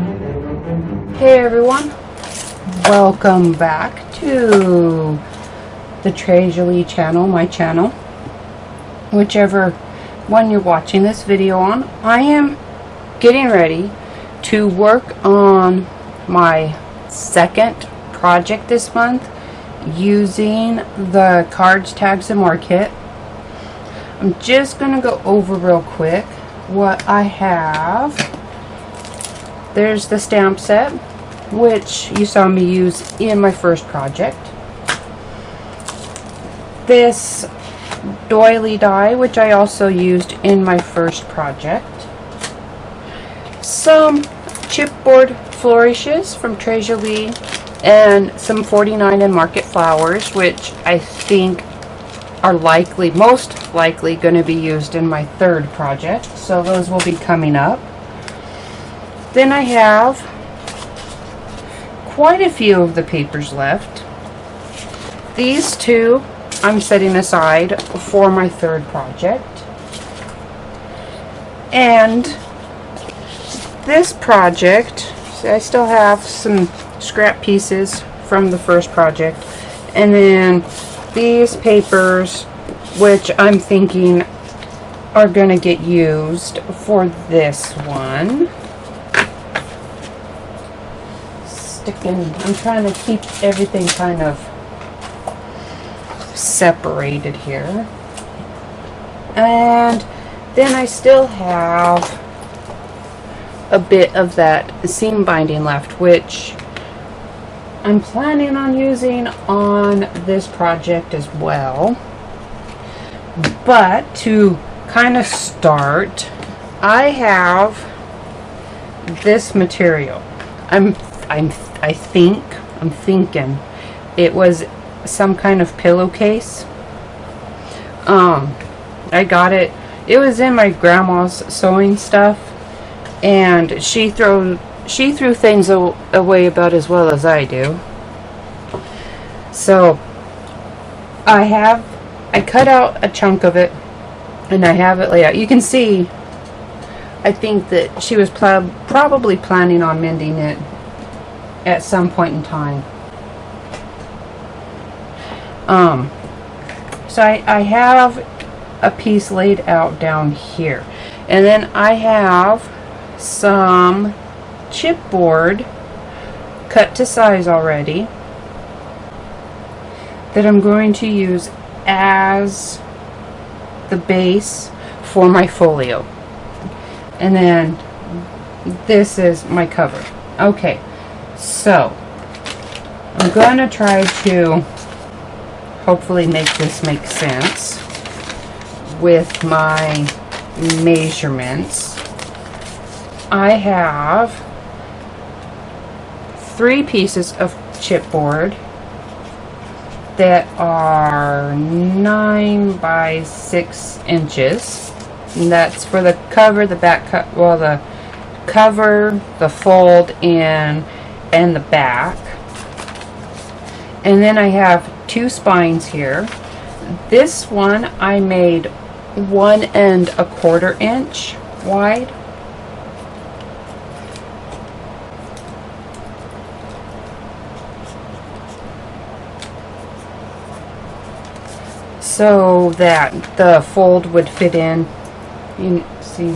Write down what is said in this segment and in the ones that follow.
Hey everyone, welcome back to the Tres Jolie channel, my channel. Whichever one you're watching this video on, I am getting ready to work on my second project this month using the cards, tags, and more kit. I'm just going to go over real quick what I have. There's the stamp set, which you saw me use in my first project. This doily die, which I also used in my first project. Some chipboard flourishes from Tres Jolie, and some 49 and Market flowers, which I think are most likely going to be used in my third project. So those will be coming up. Then I have quite a few of the papers left. These two I'm setting aside for my third project. And this project, I still have some scrap pieces from the first project. And then these papers, which I'm thinking are going to get used for this one. I'm trying to keep everything kind of separated here. And then I still have a bit of that seam binding left, which I'm planning on using on this project as well. But to kind of start, I have this material. I'm thinking it was some kind of pillowcase. I got it. It was in my grandma's sewing stuff, and she threw things away about as well as I do. So I cut out a chunk of it, and I have it laid out. You can see, I think that she was probably planning on mending it at some point in time. So I have a piece laid out down here, and then I have some chipboard cut to size already that I'm going to use as the base for my folio. And then this is my cover. Okay, so I'm going to try to hopefully make this make sense with my measurements. I have 3 pieces of chipboard that are 9 by 6 inches. And that's for the cover, the back the cover, the fold in, and the back. And then I have 2 spines here. This one I made 1 1/4 inch wide. So that the fold would fit in. You see,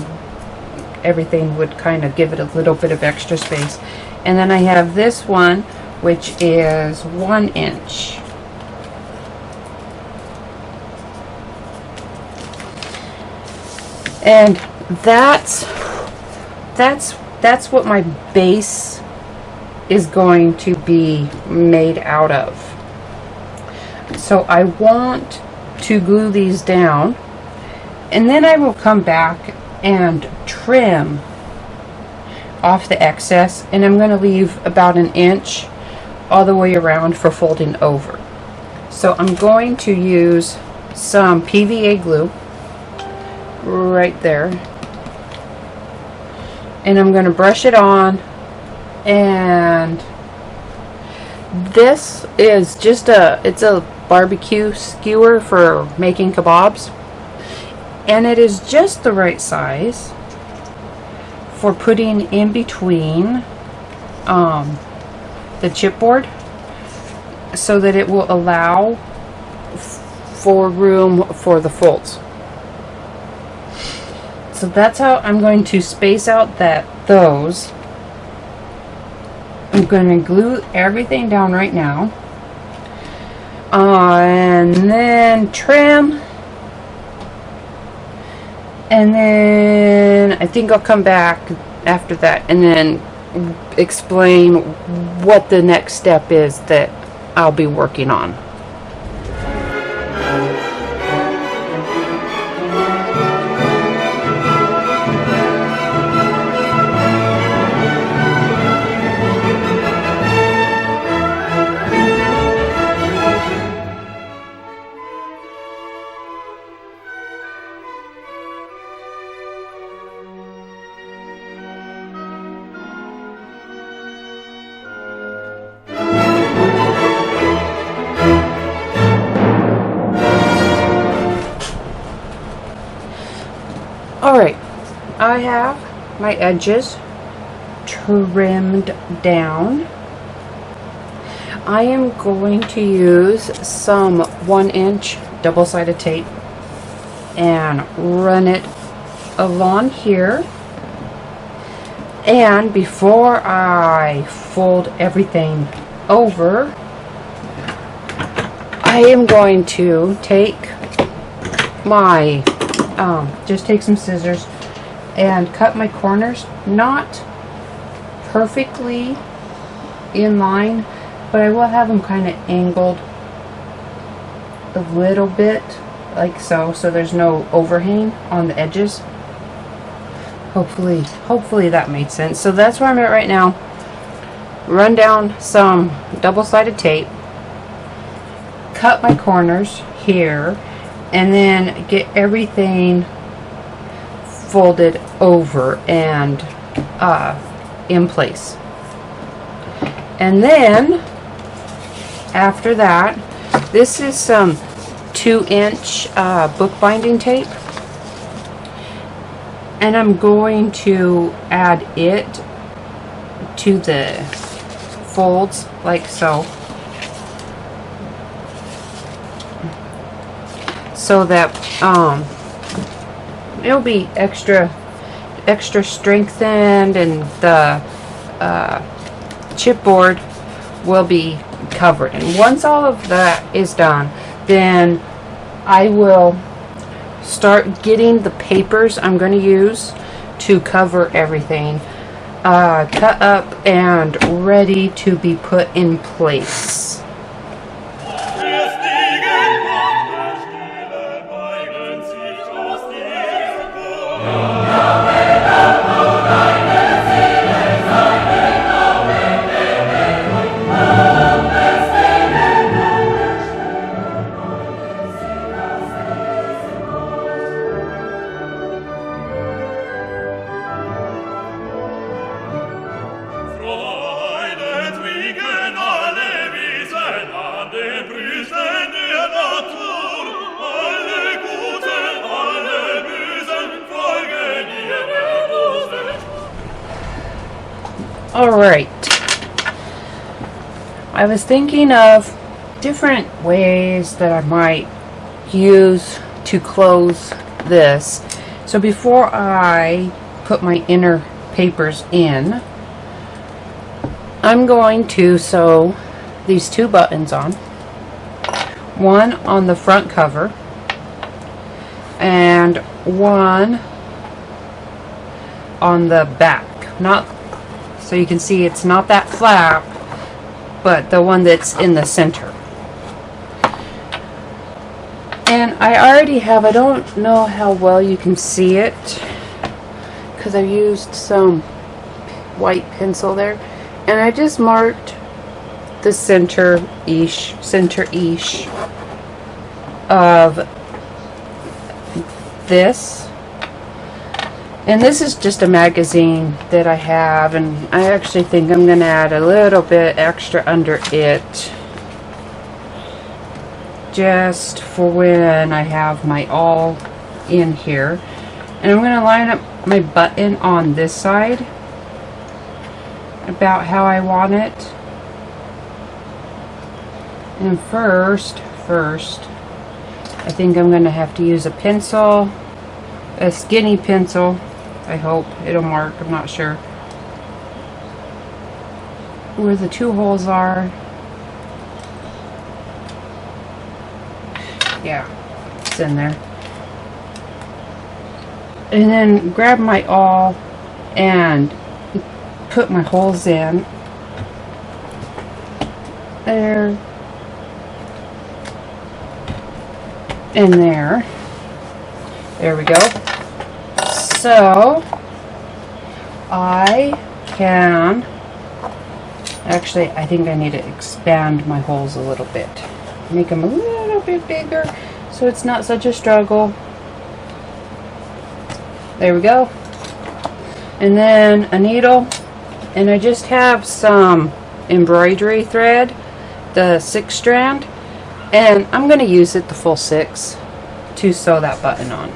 everything would kind of give it a little bit of extra space. And then I have this one, which is 1 inch. And that's what my base is going to be made out of. So I want to glue these down, and then I will come back and trim off the excess, and I'm going to leave about 1 inch all the way around for folding over. So I'm going to use some PVA glue right there, and I'm going to brush it on. And this is just it's a barbecue skewer for making kebabs, and it is just the right size for putting in between the chipboard so that it will allow for room for the folds. So that's how I'm going to space out those. I'm going to glue everything down right now. And then trim. And then I think I'll come back after that and then explain what the next step is that I'll be working on. Alright, I have my edges trimmed down. I am going to use some 1-inch double-sided tape and run it along here. And before I fold everything over, I am going to take my just take some scissors and cut my corners, not perfectly in line, but I will have them kind of angled a little bit like so there's no overhang on the edges. Hopefully that made sense. So that's where I'm at right now. Run down some double-sided tape, cut my corners here, and then get everything folded over and in place. And then after that, this is some 2-inch bookbinding tape, and I'm going to add it to the folds like so. So that it'll be extra strengthened, and the chipboard will be covered. And once all of that is done, then I will start getting the papers I'm going to use to cover everything cut up and ready to be put in place. Alright, I was thinking of different ways that I might use to close this. So before I put my inner papers in, I'm going to sew these 2 buttons on. One on the front cover and one on the back. So you can see it's not that flap, but the one that's in the center. And I already have, I don't know how well you can see it because I used some white pencil there, and I just marked the center-ish of this. And this is just a magazine that I have, and I actually think I'm going to add a little bit extra under it just for when I have my all in here. And I'm going to line up my button on this side. I'm about how I want it. And first, I think I'm going to have to use a pencil, a skinny pencil. I hope it'll mark, I'm not sure where the 2 holes are. Yeah, it's in there. And then grab my awl and put my holes in. There. And there. There we go. So I can actually, I think I need to expand my holes a little bit, make them a little bit bigger so it's not such a struggle. There we go. And then a needle, and I just have some embroidery thread, the 6 strand, and I'm going to use it the full 6 to sew that button on.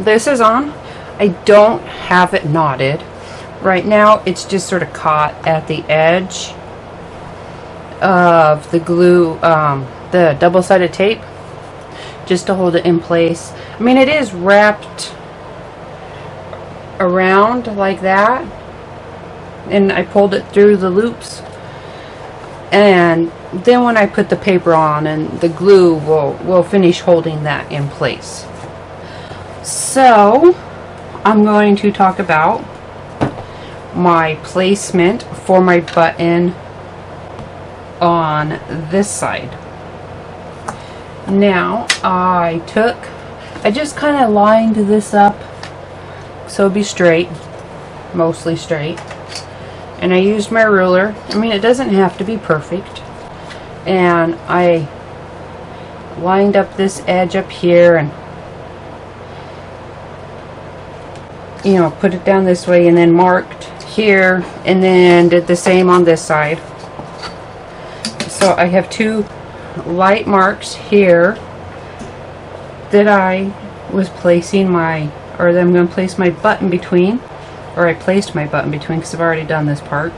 This is on. I don't have it knotted. Right now it's just sort of caught at the edge of the glue, the double-sided tape, just to hold it in place. I mean, it is wrapped around like that, and I pulled it through the loops, and then when I put the paper on, and the glue will finish holding that in place. So I'm going to talk about my placement for my button on this side. Now I just kind of lined this up so it'd be straight, mostly straight, and I used my ruler. I mean, it doesn't have to be perfect, and I lined up this edge up here and, you know, put it down this way, and then marked here, and then did the same on this side. So I have 2 light marks here that I was placing my, or that I'm going to place my button between, or I placed my button between because I've already done this part.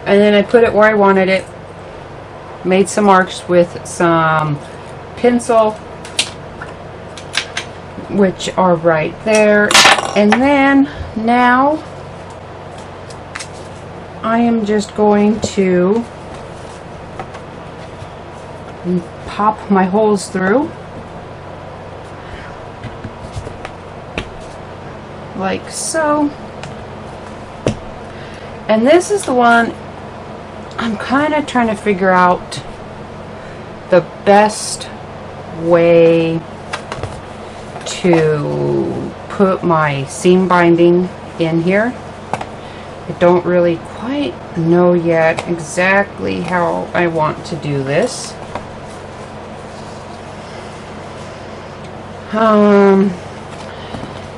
And then I put it where I wanted it, made some marks with some pencil, which are right there. And then now I am just going to pop my holes through like so. And this is the one I'm kind of trying to figure out the best way to put my seam binding in here. I don't really quite know yet exactly how I want to do this.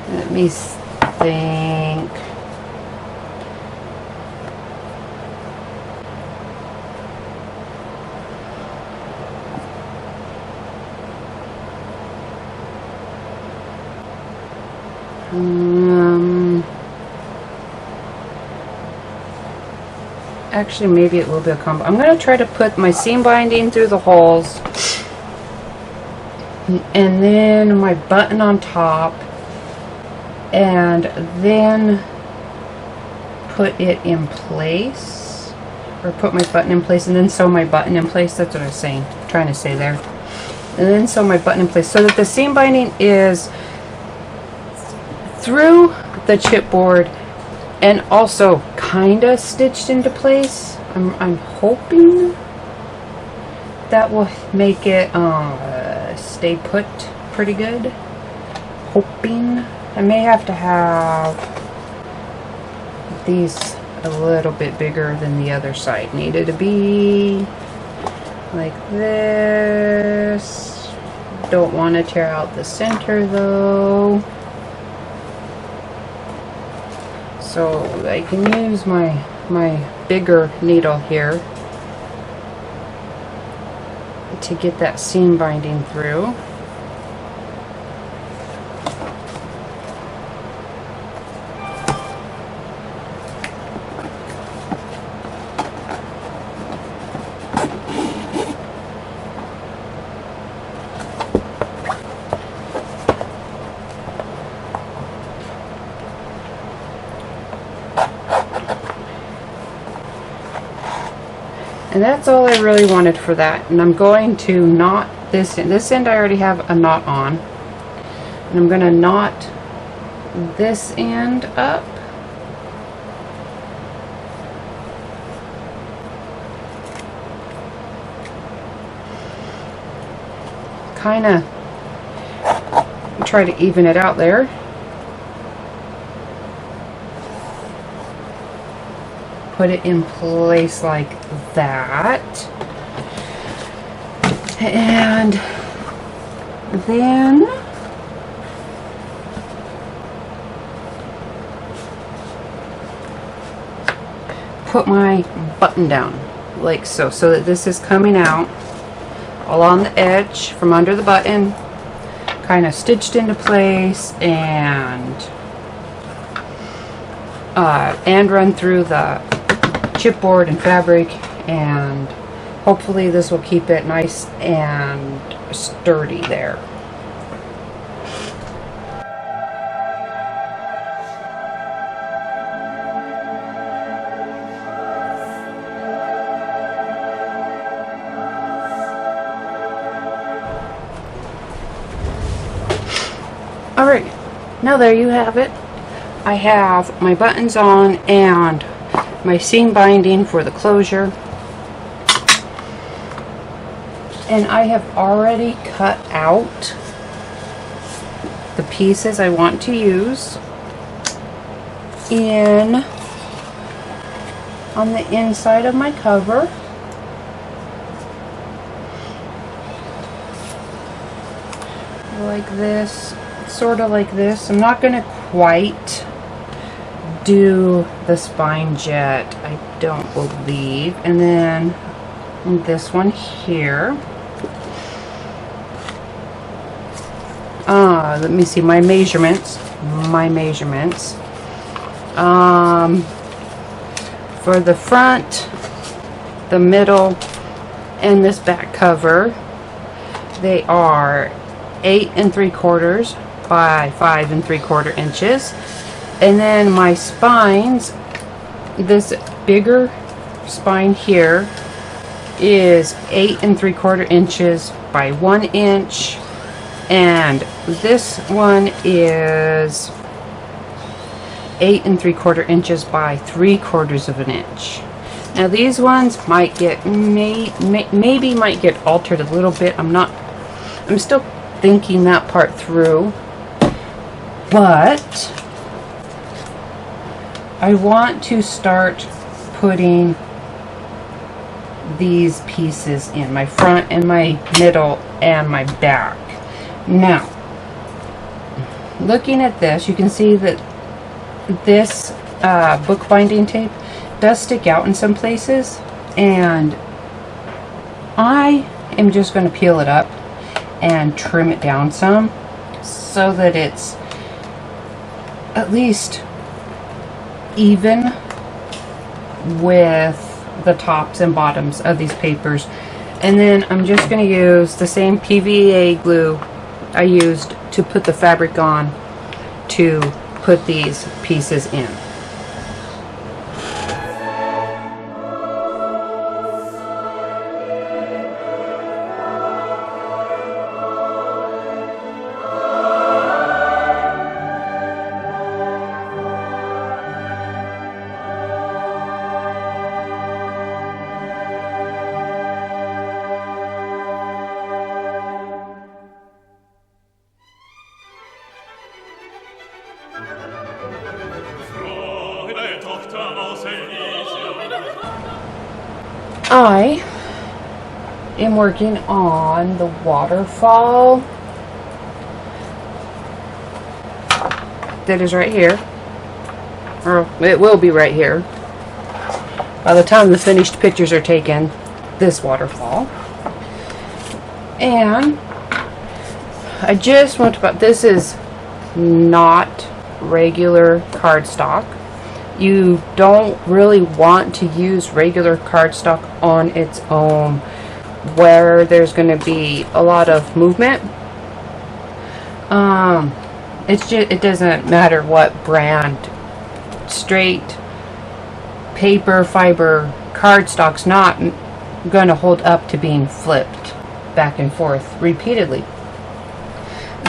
Let me think. Actually, maybe it will be a combo. I'm going to try to put my seam binding through the holes, and then my button on top, and then put it in place, or put my button in place, and then sew my button in place. That's what I was trying to say there. And then sew my button in place so that the seam binding is through the chipboard and also kind of stitched into place. I'm hoping that will make it stay put pretty good. Hoping. I may have to have these a little bit bigger than the other side needed to be, like this. Don't want to tear out the center though, so I can use my my bigger needle here to get that seam binding through. And that's all I really wanted for that. And I'm going to knot this end. This end I already have a knot on. And I'm going to knot this end up. Kind of try to even it out there. Put it in place like that, and then put my button down like so, so that this is coming out along the edge from under the button, kind of stitched into place, and run through the chipboard and fabric, and hopefully this will keep it nice and sturdy there. Alright, now there you have it. I have my buttons on and my seam binding for the closure, and I have already cut out the pieces I want to use on the inside of my cover. Like this, sort of like this. I'm not going to quite do the spine jet, I don't believe. And then this one here. Let me see my measurements. For the front, the middle, and this back cover, they are 8 3/4 by 5 3/4 inches. And then my spines, this bigger spine here is 8 3/4 inches by 1 inch, and this one is 8 3/4 inches by 3/4 of an inch. Now these ones might get maybe might get altered a little bit. I'm still thinking that part through, but I want to start putting these pieces in my front and my middle and my back. Now, looking at this, you can see that this bookbinding tape does stick out in some places, and I am just going to peel it up and trim it down some so that it's at least even with the tops and bottoms of these papers. And then I'm just going to use the same PVA glue I used to put the fabric on to put these pieces in. I am working on the waterfall that is right here, or it will be right here. by the time the finished pictures are taken, this waterfall. And I just want to, this is not regular cardstock. You don't really want to use regular cardstock on its own where there's going to be a lot of movement. It doesn't matter what brand. Straight paper fiber cardstock's not going to hold up to being flipped back and forth repeatedly.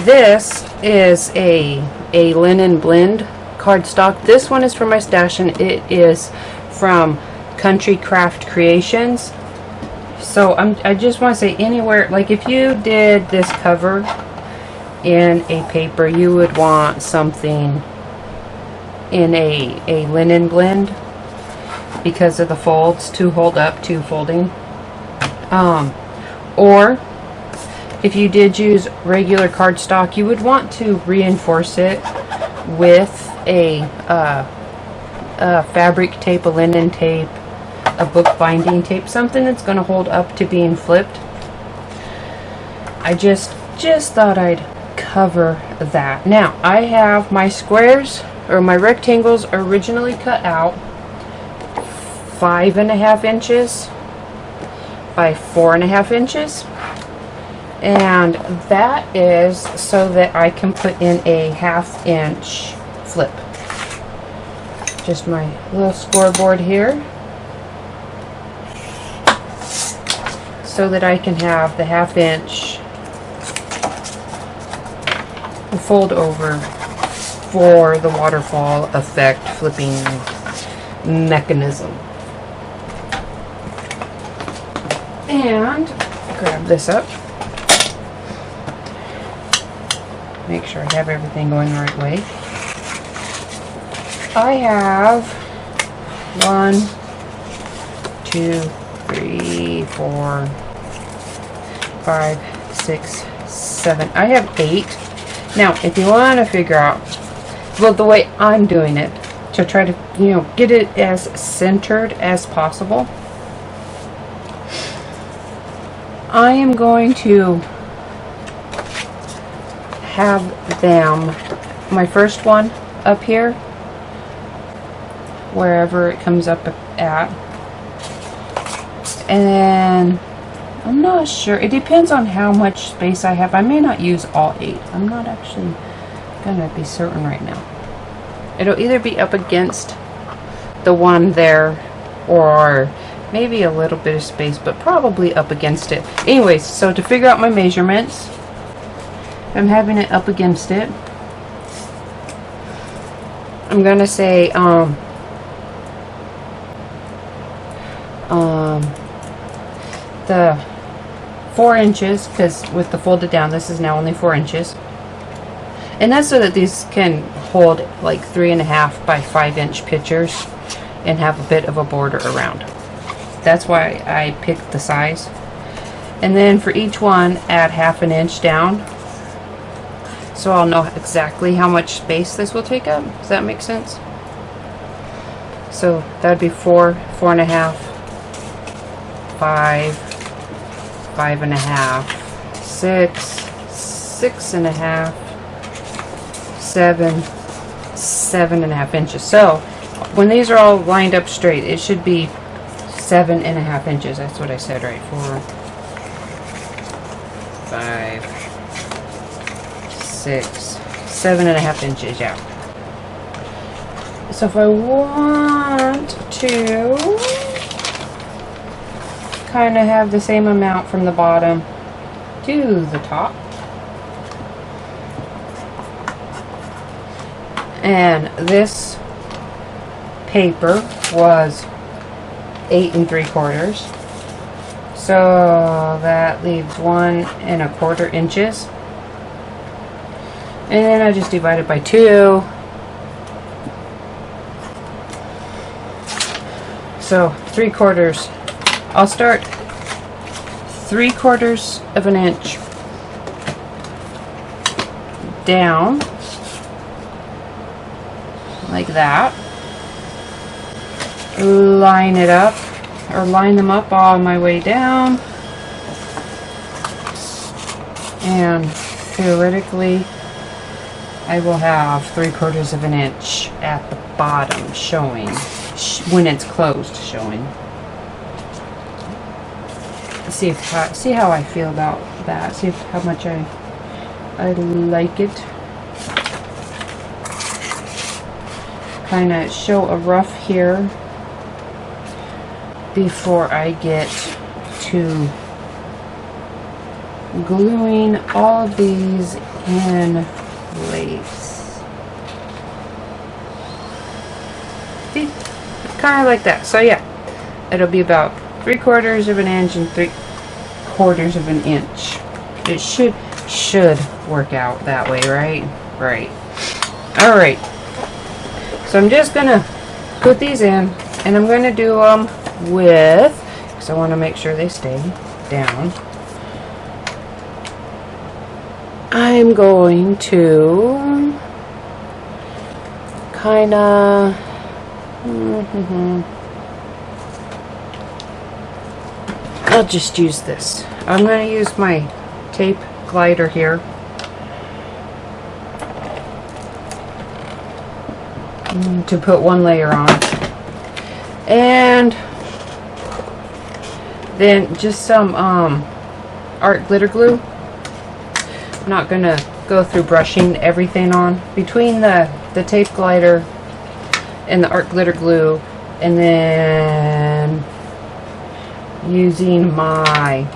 This is a linen blend cardstock. This one is from my stash, and it is from Country Craft Creations. So I just want to say, anywhere, like if you did this cover in a paper, you would want something in a linen blend because of the folds to hold up to folding. Or if you did use regular cardstock, you would want to reinforce it with a fabric tape, a linen tape, a book binding tape, something that's going to hold up to being flipped. I just thought I'd cover that. Now I have my squares, or my rectangles, originally cut out 5.5 inches by 4.5 inches, and that is so that I can put in a 1/2 inch flip. Just my little scoreboard here, so that I can have the 1/2 inch fold over for the waterfall effect flipping mechanism. And grab this up. Make sure I have everything going the right way. I have 1, 2, 3, 4, 5, 6, 7. I have 8. Now, if you want to figure out, well, the way I'm doing it, to try to, get it as centered as possible, I am going to have them, my first one up here, wherever it comes up at, and then I'm not sure, it depends on how much space I have. I may not use all 8. I'm not actually gonna be certain right now. It'll either be up against the one there, or maybe a little bit of space, but probably up against it. Anyways, so to figure out my measurements, I'm having it up against it. I'm gonna say the 4 inches, because with the folded down, this is now only 4 inches, and that's so that these can hold like 3.5 by 5 inch pictures and have a bit of a border around. That's why I picked the size. And then for each one, add 1/2 inch down, so I'll know exactly how much space this will take up. Does that make sense? So that would be 4, 4.5, 5, 5.5, 6, 6.5, 7, 7.5 inches. So when these are all lined up straight, it should be 7.5 inches. That's what I said, right? 4, 5, 6, 7.5 inches. Yeah. So if I want to kind of have the same amount from the bottom to the top, and this paper was 8 3/4, so that leaves 1 1/4 inches, and then I just divide it by 2. So 3/4. I'll start 3/4 of an inch down like that, line it up, or line them up on my way down, and theoretically I will have 3/4 of an inch at the bottom showing, when it's closed showing. See how I feel about that. See how much I like it. Kind of show a rough here before I get to gluing all of these in place. See, kind of like that. So yeah, it'll be about 3/4 of an inch and 3/4 of an inch. It should work out that way, right? Right. All right. So I'm just gonna put these in, and I'm gonna do them with, because I want to make sure they stay down. I'm going to kind of I'll just use this. I'm going to use my tape glider here. To put one layer on. And then just some art glitter glue. I'm not going to go through brushing everything on. Between the tape glider and the art glitter glue, and then using my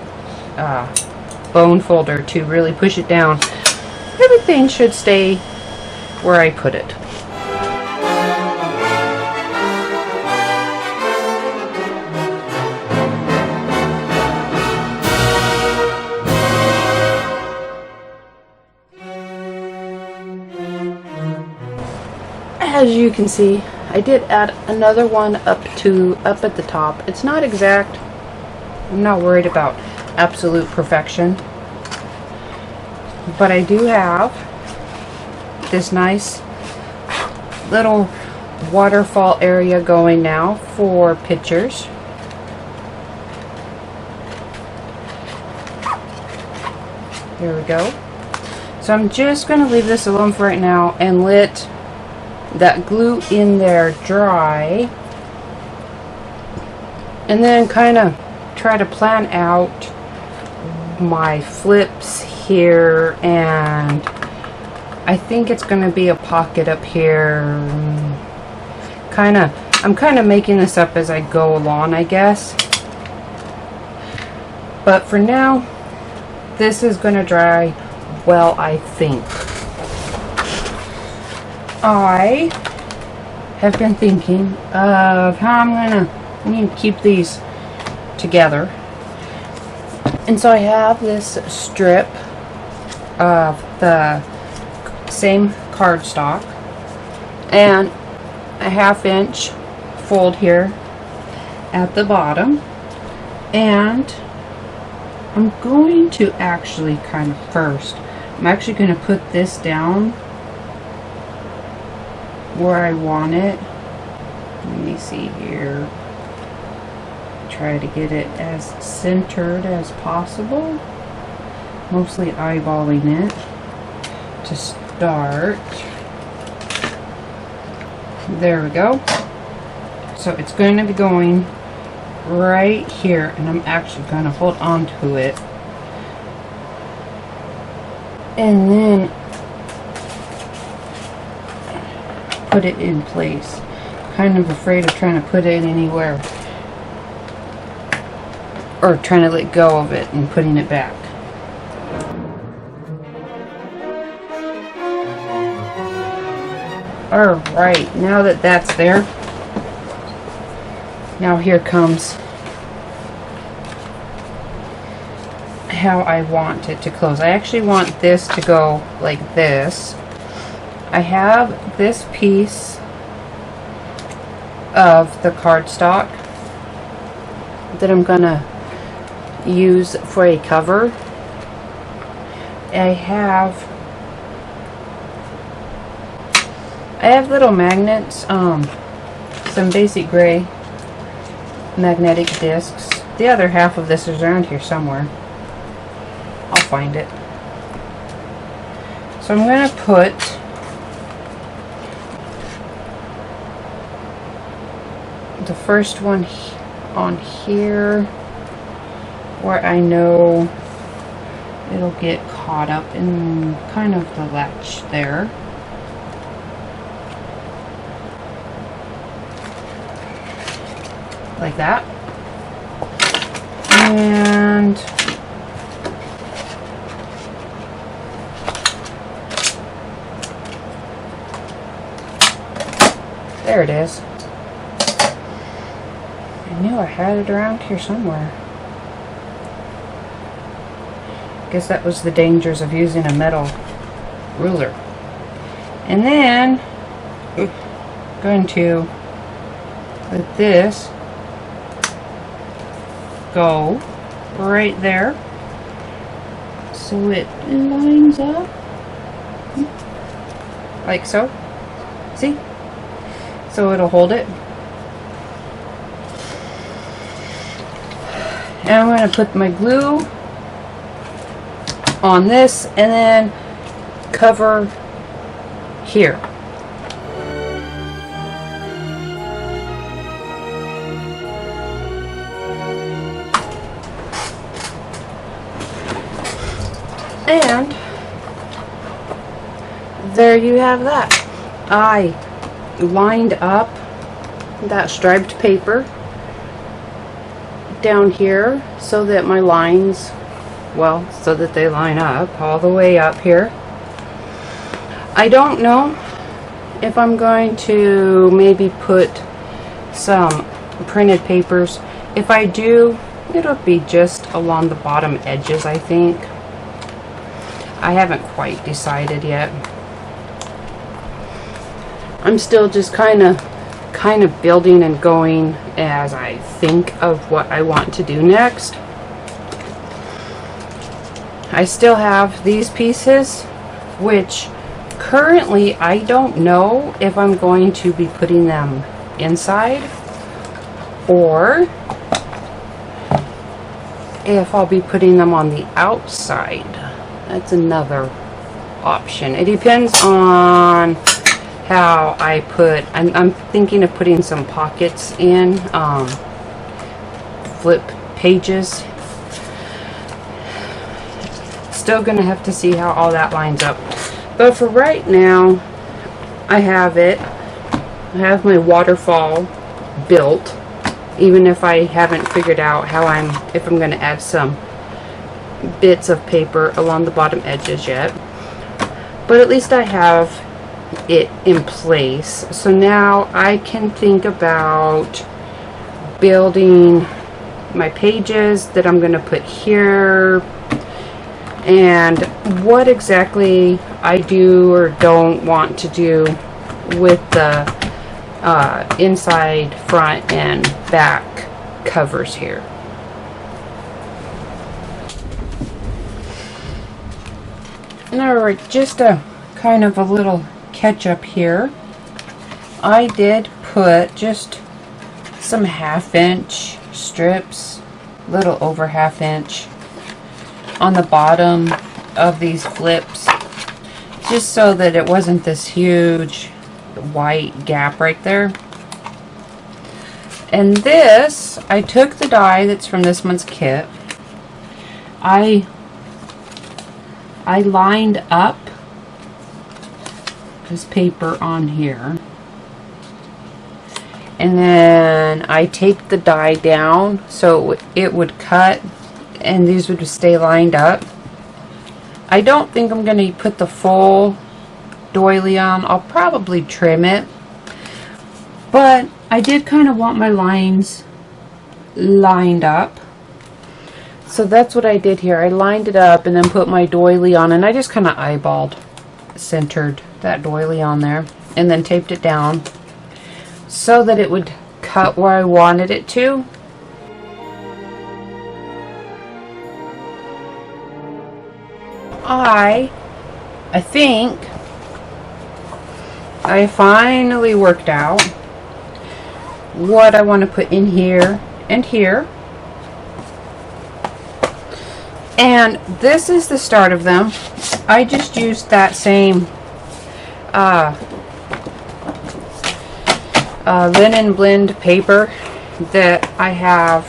bone folder to really push it down, everything should stay where I put it. As you can see, I did add another one up at the top. It's not exact. I'm not worried about absolute perfection, but I do have this nice little waterfall area going now for pictures. There we go. So I'm just going to leave this alone for right now and let that glue in there dry, and then kind of try to plan out my flips here, and I think it's going to be a pocket up here. I'm kind of making this up as I go along, I guess, but for now this is going to dry well, I think. I have been thinking of how I'm going to keep these together. And so I have this strip of the same cardstock and a 1/2 inch fold here at the bottom. And I'm going to actually I'm actually going to put this down where I want it. Let me see here. Try to get it as centered as possible. Mostly eyeballing it to start. There we go. So it's going to be going right here, and I'm actually going to hold on to it. And then put it in place. Kind of afraid of trying to put it anywhere, or trying to let go of it and putting it back. Alright, now that that's there, now here comes how I want it to close. I actually want this to go like this. I have this piece of the cardstock that I'm gonna use for a cover. I have little magnets, some basic gray magnetic discs. The other half of this is around here somewhere. I'll find it. So I'm going to put the first one on here where I know it'll get caught up in kind of the latch there. Like that. And there it is. I knew I had it around here somewhere. Guess that was the dangers of using a metal ruler. And then I'm going to let this go right there so it lines up like so. See? So it'll hold it. And I'm going to put my glue on this and then cover here. And there you have that. I lined up that striped paper down here so that my lines, well, so that they line up all the way up here. I don't know if I'm going to maybe put some printed papers. If I do, it'll be just along the bottom edges, I think. I haven't quite decided yet. I'm still just kind of building and going as I think of what I want to do next. I still have these pieces, which currently I don't know if I'm going to be putting them inside or if I'll be putting them on the outside. That's another option. It depends on how I put, I'm thinking of putting some pockets in, flip pages. Still gonna have to see how all that lines up. But for right now, I have it. I have my waterfall built, even if I haven't figured out how if I'm gonna add some bits of paper along the bottom edges yet. But at least I have it in place. So now I can think about building my pages that I'm going to put here and what exactly I do or don't want to do with the inside, front, and back covers here. Alright, just a kind of a little catch up here. I did put just some 1/2 inch strips, little over 1/2 inch, on the bottom of these flips, just so that it wasn't this huge white gap right there. And this, I took the die that's from this month's kit. I lined up this paper on here, and then I taped the die down so it would cut and these would stay lined up. I don't think I'm going to put the full doily on. I'll probably trim it, but I did kind of want my lines lined up. So that's what I did here. I lined it up and then put my doily on, and I just kind of eyeballed, centered that doily on there, and then taped it down so that it would cut where I wanted it to. I think I finally worked out what I want to put in here and here. And this is the start of them. I just used that same linen blend paper that I have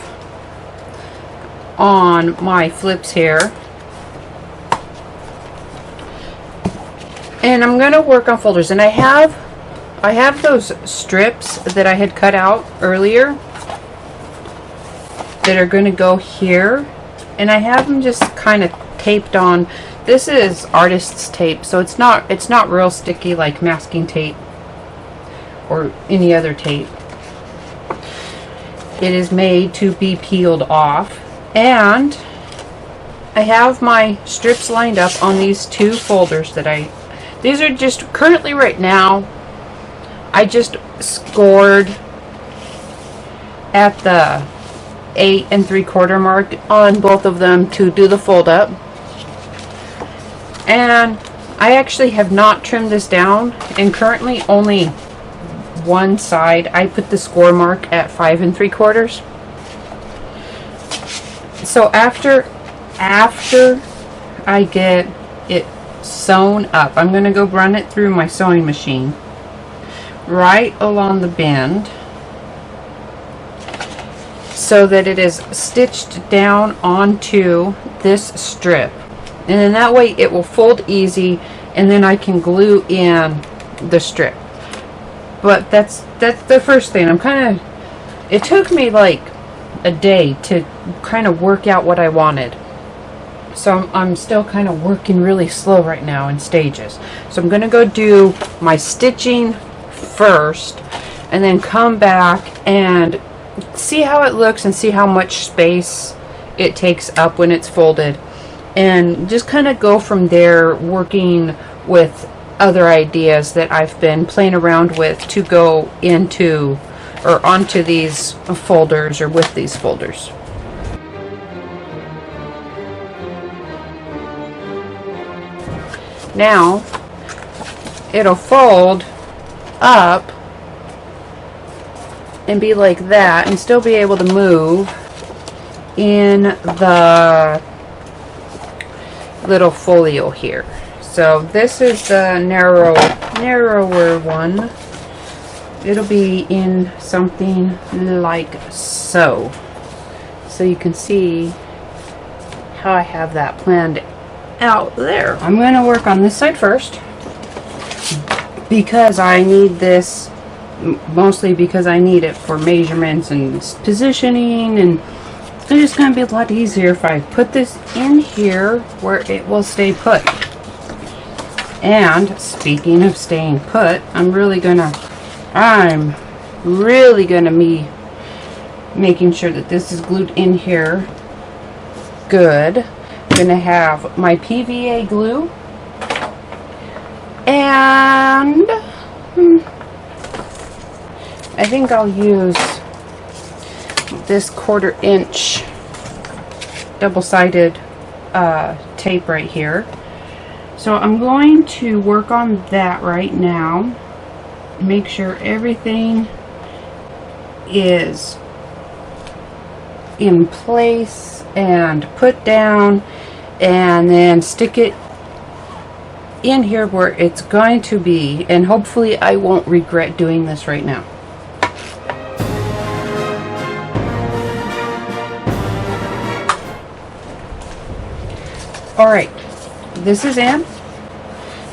on my flips here. And I'm going to work on folders, and I have those strips that I had cut out earlier that are going to go here, and I have them just kind of taped on. This is artist's tape, so it's not real sticky like masking tape or any other tape. It is made to be peeled off, and I have my strips lined up on these two folders that these are just currently right now. I just scored at the 8 3/4 mark on both of them to do the fold up. And I actually have not trimmed this down, and currently only one side I put the score mark at 5 3/4. So after I get it sewn up, I'm going to go run it through my sewing machine right along the bend so that it is stitched down onto this strip, and then that way it will fold easy, and then I can glue in the strip. But that's the first thing. It took me like a day to kind of work out what I wanted. So I'm still kind of working really slow right now in stages. So I'm going to go do my stitching first, and then come back and see how it looks and see how much space it takes up when it's folded, and just kind of go from there, working with other ideas that I've been playing around with to go into or onto these folders or with these folders. Now it'll fold up and be like that, and still be able to move in the little folio here. So this is the narrower one. It'll be in something like so. So you can see how I have that planned out there. I'm going to work on this side first because I need this, mostly because I need it for measurements and positioning, and it's just going to be a lot easier if I put this in here where it will stay put. And speaking of staying put, I'm really gonna be making sure that this is glued in here good. I'm gonna have my PVA glue, and I think I'll use this 1/4 inch double-sided tape right here. So I'm going to work on that right now, make sure everything is in place and put down, and then stick it in here where it's going to be, and hopefully I won't regret doing this right now. Alright, this is in.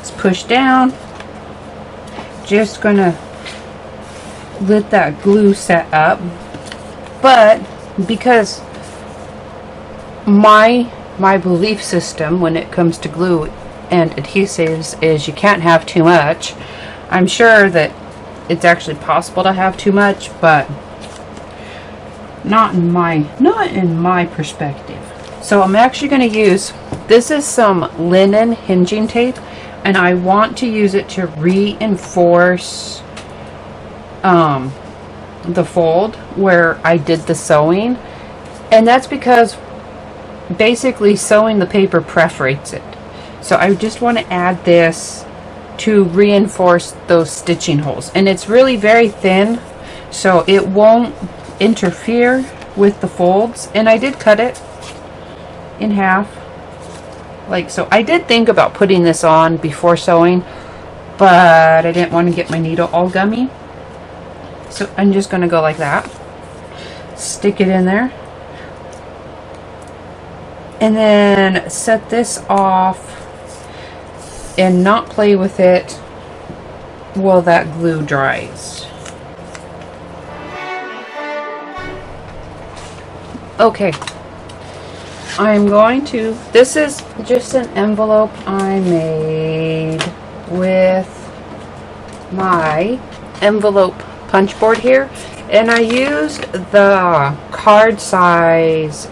It's pushed down. Just gonna let that glue set up. But because my belief system when it comes to glue and adhesives is you can't have too much. I'm sure that it's actually possible to have too much, but not in my perspective. So I'm actually going to use, this is some linen hinging tape, and I want to use it to reinforce the fold where I did the sewing, and that's because basically sewing the paper perforates it. So I just want to add this to reinforce those stitching holes, and it's really very thin, so it won't interfere with the folds, and I did cut it in half like so. I did think about putting this on before sewing, but I didn't want to get my needle all gummy, so I'm just going to go like that, stick it in there, and then set this off and not play with it while that glue dries. Okay, I'm going to, this is just an envelope I made with my envelope punch board here, and I used the card size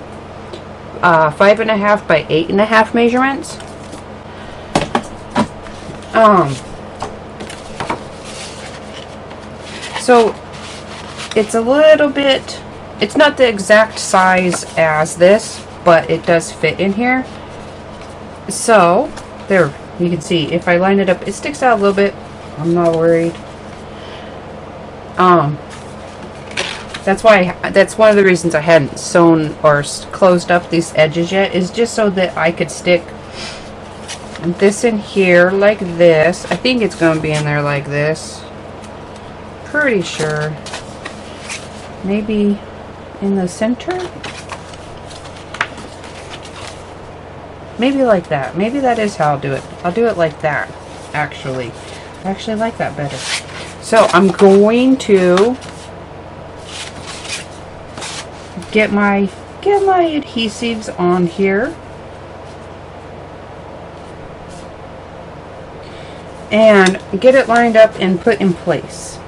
5.5 by 8.5 measurements. So it's a little bit, it's not the exact size as this, but it does fit in here. So there, you can see if I line it up, it sticks out a little bit. I'm not worried. That's why, that's one of the reasons I hadn't sewn or closed up these edges yet, is just so that I could stick this in here like this. I think it's going to be in there like this. Pretty sure. Maybe in the center? Maybe like that. Maybe that is how I'll do it. I'll do it like that, actually. I actually like that better. So I'm going to get my adhesives on here. And get it lined up and put in place.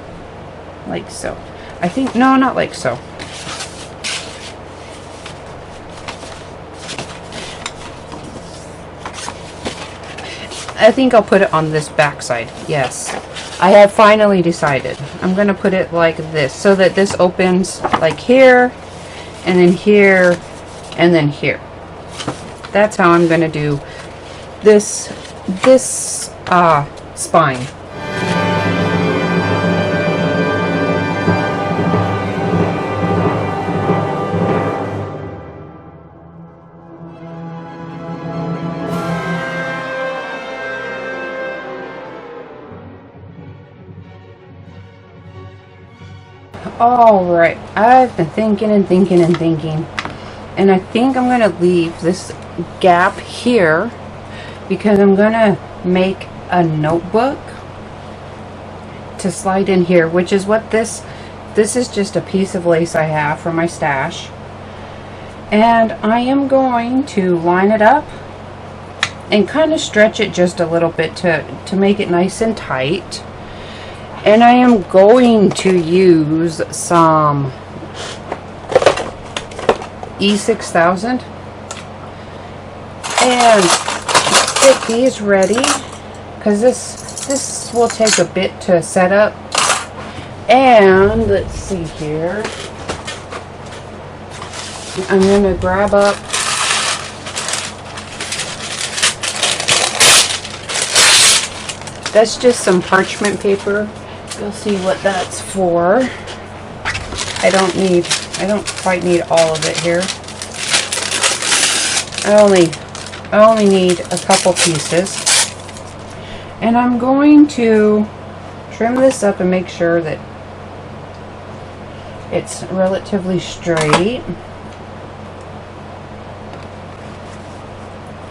Like so. I think, no, not like so. I think I'll put it on this back side. Yes. I have finally decided. I'm going to put it like this, so that this opens like here, and then here, and then here. That's how I'm going to do this spine. Alright, I've been thinking and thinking and thinking, and I think I'm going to leave this gap here because I'm going to make a notebook to slide in here, which is what this is. Just a piece of lace I have for my stash, and I am going to line it up and kind of stretch it just a little bit to make it nice and tight. And I am going to use some E6000 and get these ready, because this will take a bit to set up. And let's see here, I'm going to grab up that's just some parchment paper. You'll see what that's for. I don't quite need all of it here. I only need a couple pieces. And I'm going to trim this up and make sure that it's relatively straight.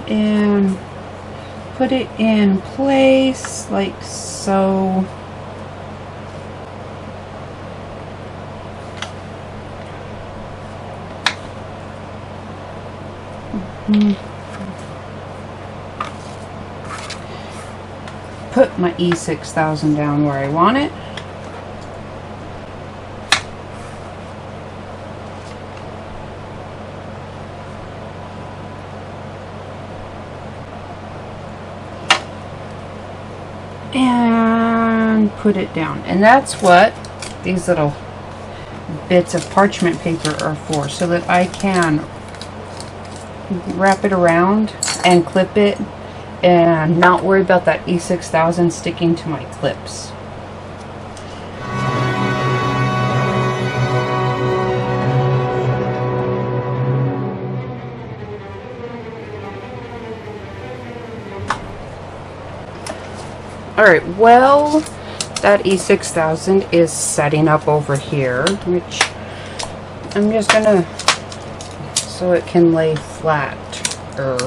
And put it in place like so. Put my E6000 down where I want it. And put it down. And that's what these little bits of parchment paper are for, so that I can wrap it around and clip it and not worry about that E6000 sticking to my clips. Alright, well, that E6000 is setting up over here, which I'm just gonna, so it can lay flatter.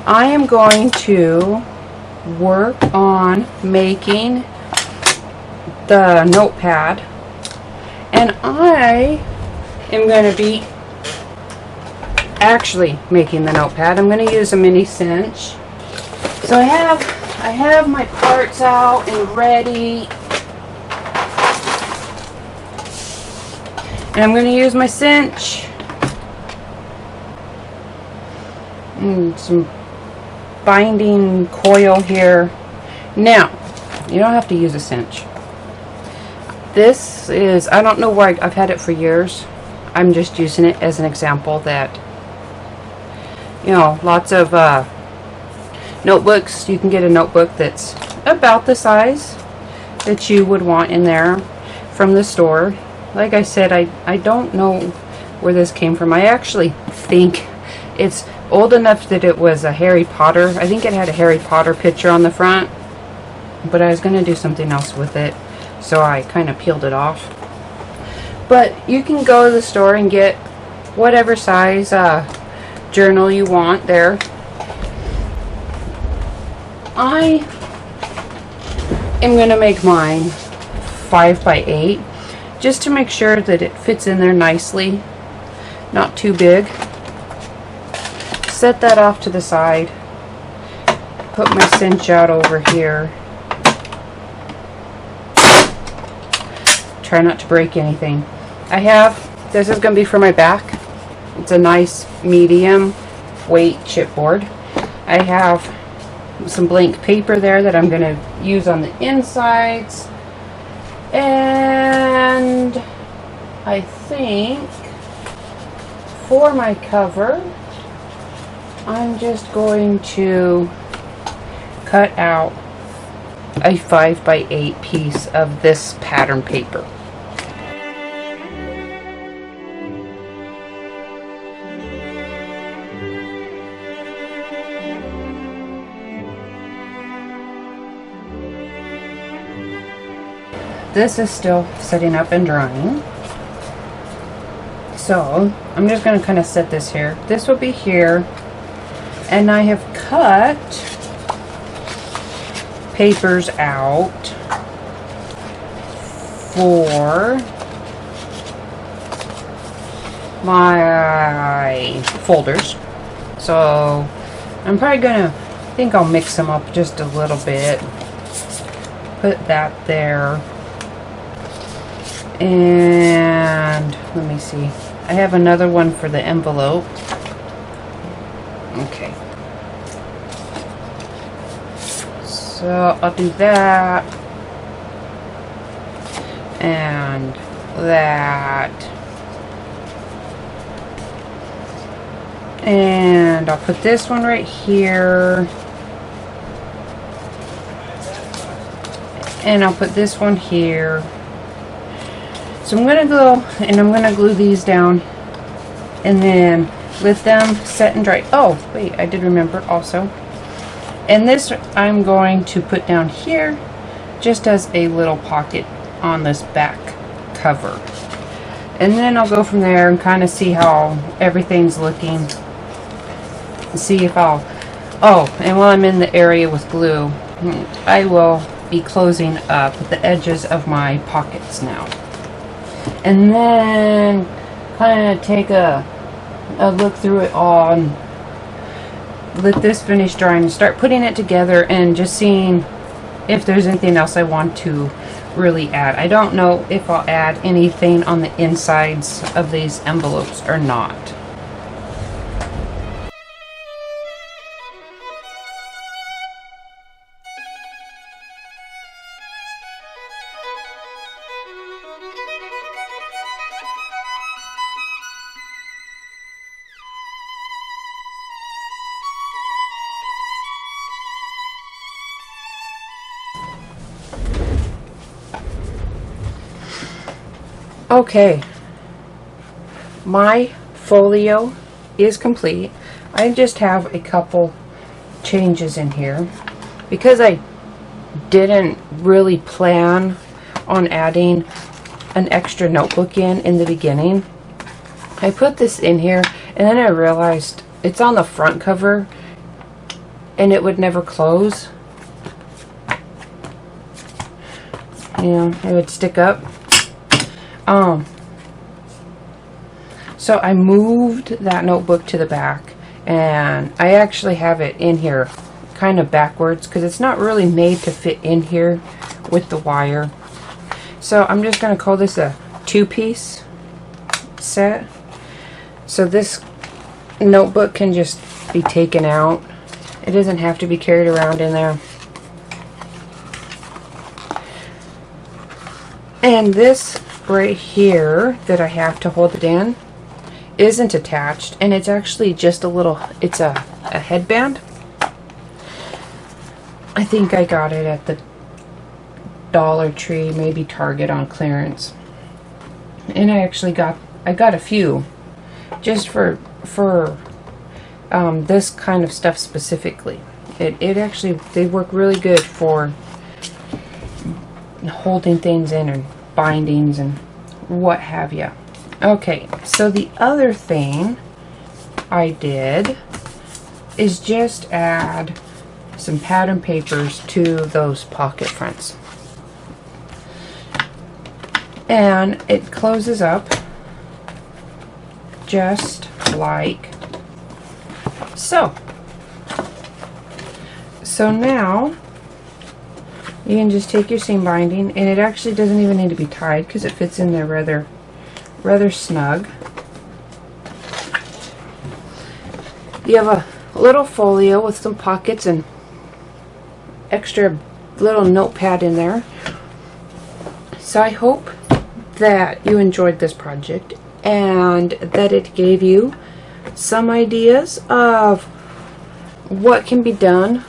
I am going to work on making the notepad, and I am going to be actually making the notepad. I'm going to use a Mini Cinch. So I have my parts out and ready, and I'm going to use my cinch and some binding coil here. Now, you don't have to use a cinch. This is, I don't know why, I've had it for years. I'm just using it as an example that, you know, lots of notebooks, you can get a notebook that's about the size that you would want in there from the store. Like I said, I don't know where this came from. I actually think it's old enough that it was a Harry Potter. I think it had a Harry Potter picture on the front, but I was going to do something else with it, so I kind of peeled it off. But you can go to the store and get whatever size journal you want there. I am going to make mine 5 by 8 just to make sure that it fits in there nicely, not too big. Set that off to the side, put my cinch out over here, try not to break anything. This is going to be for my back. It's a nice medium weight chipboard. I have some blank paper there that I'm going to use on the insides, and I think for my cover I'm just going to cut out a 5 by 8 piece of this pattern paper. This is still setting up and drying, so I'm just going to kind of set this here. This will be here, and I have cut papers out for my folders. So I'm probably gonna, I think I'll mix them up just a little bit. Put that there. And let me see. I have another one for the envelope. Okay. So I'll do that. And that. And I'll put this one right here. And I'll put this one here. So I'm going to go and I'm going to glue these down and then let them set and dry. Oh, wait, I did remember also. And this I'm going to put down here just as a little pocket on this back cover. And then I'll go from there and kind of see how everything's looking. See if I'll... Oh, and while I'm in the area with glue, I will be closing up the edges of my pockets now. And then kind of take a look through it all and let this finish drying and start putting it together and just seeing if there's anything else I want to really add. I don't know if I'll add anything on the insides of these envelopes or not. Okay, my folio is complete. I just have a couple changes in here because I didn't really plan on adding an extra notebook in the beginning. I put this in here and then I realized it's on the front cover and it would never close. You know, it would stick up. So I moved that notebook to the back, and I actually have it in here kind of backwards because it's not really made to fit in here with the wire. So I'm just going to call this a 2-piece set. So this notebook can just be taken out. It doesn't have to be carried around in there. And this right here that I have to hold it in isn't attached, and it's actually just a little, it's a headband. I think I got it at the Dollar Tree, maybe Target on clearance. And I got a few just for this kind of stuff specifically. It actually, they work really good for holding things in and bindings and what have you. Okay, so the other thing I did is just add some pattern papers to those pocket fronts. And it closes up just like so. So now you can just take your seam binding, and it actually doesn't even need to be tied because it fits in there rather snug. You have a little folio with some pockets and extra little notepad in there. So I hope that you enjoyed this project and that it gave you some ideas of what can be done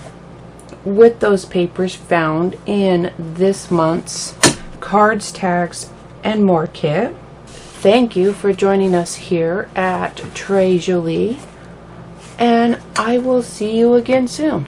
with those papers found in this month's Cards, Tags, and More kit. Thank you for joining us here at Tres Jolie, and I will see you again soon.